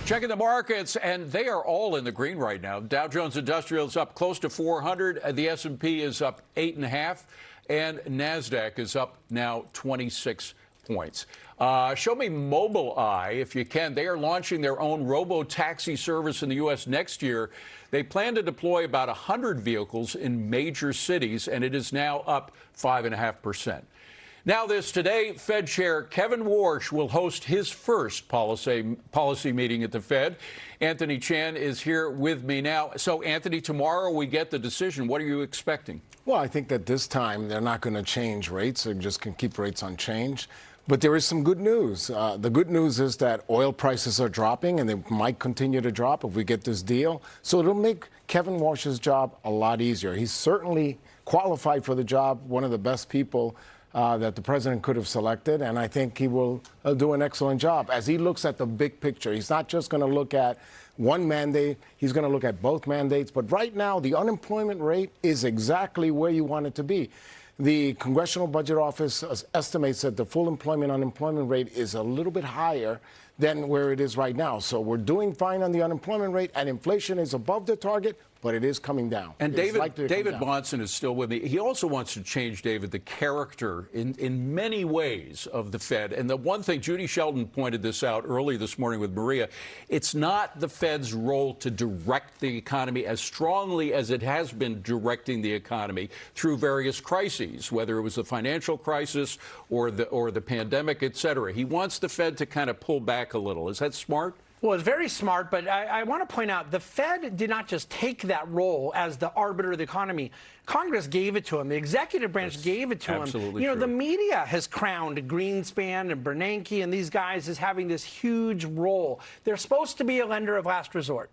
Checking the markets, and they are all in the green right now. Dow Jones Industrial is up close to 400. The S&P is up 8.5, and NASDAQ is up now 26 points. Show me Mobileye, if you can. They are launching their own robo-taxi service in the U.S. next year. They plan to deploy about 100 vehicles in major cities, and it is now up 5.5%. Now this, today, Fed Chair Kevin Warsh will host his first policy meeting at the Fed. Anthony Chan is here with me now. So, Anthony, tomorrow we get the decision. What are you expecting? Well, I think that this time they're not going to change rates. They're just going to keep rates unchanged. But there is some good news. The good news is that oil prices are dropping, and they might continue to drop if we get this deal. So it'll make Kevin Warsh's job a lot easier. He's certainly qualified for the job, one of the best people that the president could have selected, and I think he will do an excellent job as he looks at the big picture. He's not just going to look at one mandate, he's going to look at both mandates. But right now, the unemployment rate is exactly where you want it to be. The Congressional Budget Office estimates that the full unemployment rate is a little bit higher than where it is right now. So we're doing fine on the unemployment rate, and inflation is above the target, but it is coming down. And David Monson is still with me. He also wants to change, David, the character in many ways of the Fed. And the one thing, Judy Shelton pointed this out early this morning with Maria, it's not the Fed's role to direct the economy as strongly as it has been directing the economy through various crises, whether it was the financial crisis or the pandemic, et cetera. He wants the Fed to kind of pull back a little. Is that smart? Well, it's very smart, but I want to point out the Fed did not just take that role as the arbiter of the economy. Congress gave it to him. The executive branch gave it to him. Absolutely You know, true. the media has crowned Greenspan and Bernanke and these guys as having this huge role. They're supposed to be a lender of last resort.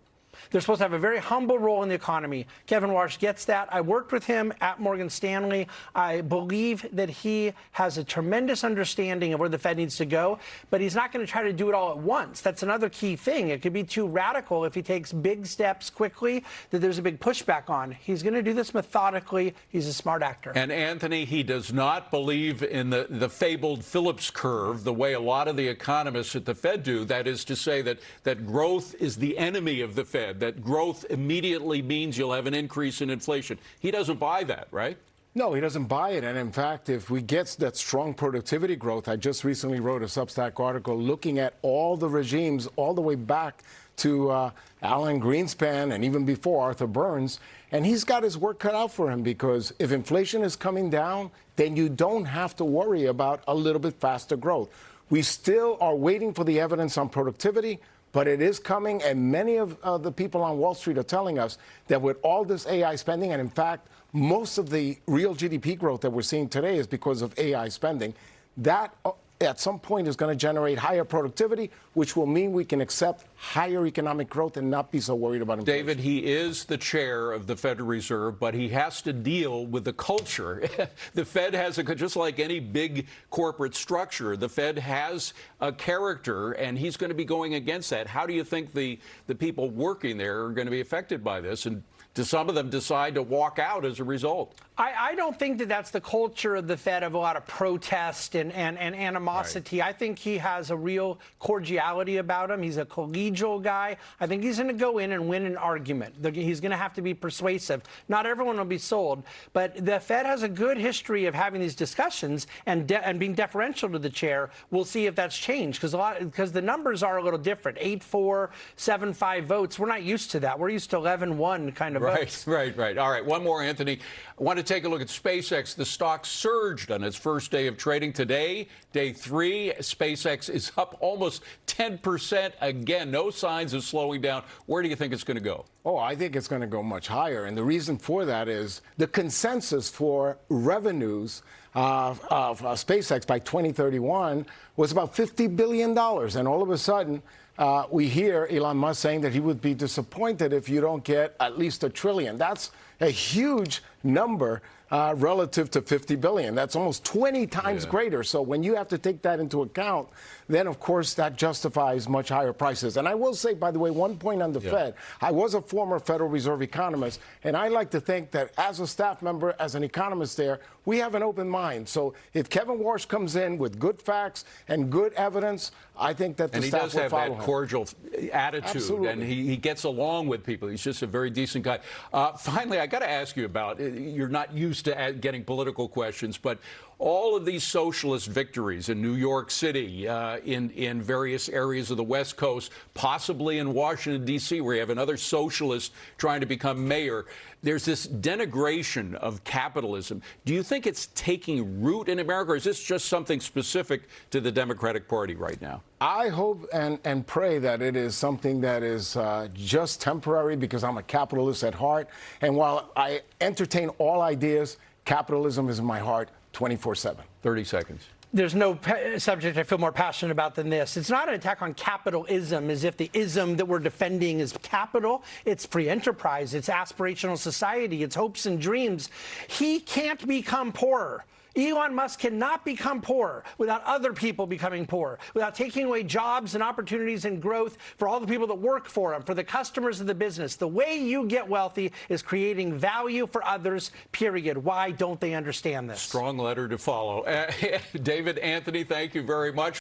They're supposed to have a very humble role in the economy. Kevin Warsh gets that. I worked with him at Morgan Stanley. I believe that he has a tremendous understanding of where the Fed needs to go, but he's not going to try to do it all at once. That's another key thing. It could be too radical if he takes big steps quickly that there's a big pushback on. He's going to do this methodically. He's a smart actor. And Anthony, he does not believe in the fabled Phillips curve the way a lot of the economists at the Fed do. That is to say that growth is the enemy of the Fed, that growth immediately means you'll have an increase in inflation. He doesn't buy that, right? No, he doesn't buy it. And in fact, if we get that strong productivity growth, I just recently wrote a Substack article looking at all the regimes all the way back to Alan Greenspan and even before Arthur Burns. And he's got his work cut out for him, because if inflation is coming down, then you don't have to worry about a little bit faster growth. We still are waiting for the evidence on productivity, but it is coming, and many of the people on Wall Street are telling us that with all this AI spending, and in fact, most of the real GDP growth that we're seeing today is because of AI spending, that at some point is going to generate higher productivity, which will mean we can accept higher economic growth and not be so worried about inflation. David, he is the chair of the Federal Reserve, but he has to deal with the culture. The Fed has just like any big corporate structure, the Fed has a character, and he's going to be going against that. How do you think the people working there are going to be affected by this? And do some of them decide to walk out as a result? I don't think that that's the culture of the Fed, of a lot of protest and animosity. Right. I think he has a real cordiality about him. He's a collegial guy. I think he's going to go in and win an argument. He's going to have to be persuasive. Not everyone will be sold, but the Fed has a good history of having these discussions and being deferential to the chair. We'll see if that's changed, because the numbers are a little different. 8-4, 7-5 votes. We're not used to that. We're used to 11-1 kind of votes. Right. All right. One more, Anthony. I want to take a look at SpaceX. The stock surged on its first day of trading today. Day 3, SpaceX is up almost 10% again. No signs of slowing down. Where do you think it's going to go? Oh, I think it's going to go much higher. And the reason for that is the consensus for revenues of SpaceX by 2031 was about $50 billion. And all of a sudden, we hear Elon Musk saying that he would be disappointed if you don't get at least $1 trillion. That's a huge number relative to 50 billion. That's almost 20 times greater. So when you have to take that into account, then of course that justifies much higher prices. And I will say, by the way, one point on the Fed. I was a former Federal Reserve economist, and I like to think that as a staff member, as an economist there, we have an open mind. So if Kevin Warsh comes in with good facts and good evidence, I think that the staff will follow him. And he does have that cordial attitude, Absolutely. and he gets along with people. He's just a very decent guy. Finally, I got to ask you about, you're not used to getting political questions, but all of these socialist victories in New York City, in various areas of the West Coast, possibly in Washington, D.C., where you have another socialist trying to become mayor, there's this denigration of capitalism. Do you think it's taking root in America, or is this just something specific to the Democratic Party right now? I hope and pray that it is something that is just temporary, because I'm a capitalist at heart. And while I entertain all ideas, capitalism is in my heart 24/7. 30 seconds. There's no subject I feel more passionate about than this. It's not an attack on capitalism as if the ism that we're defending is capital. It's free enterprise. It's aspirational society. It's hopes and dreams. He can't become poorer. Elon Musk cannot become poor without other people becoming poor, without taking away jobs and opportunities and growth for all the people that work for him, for the customers of the business. The way you get wealthy is creating value for others, period. Why don't they understand this? Strong letter to follow. David, Anthony, thank you very much.